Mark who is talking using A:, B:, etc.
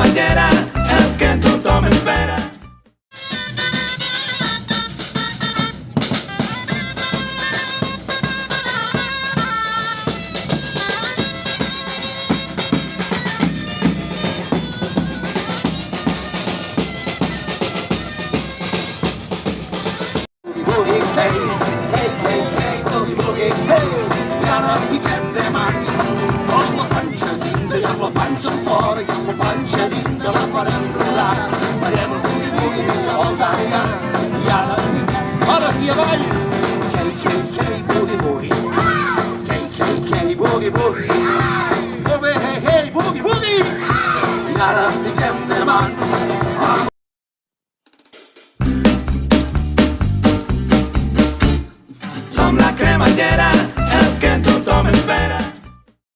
A: cremallera, el que tothom espera.
B: Ara sí, avall!
C: Boogie boogie, boogie boogie,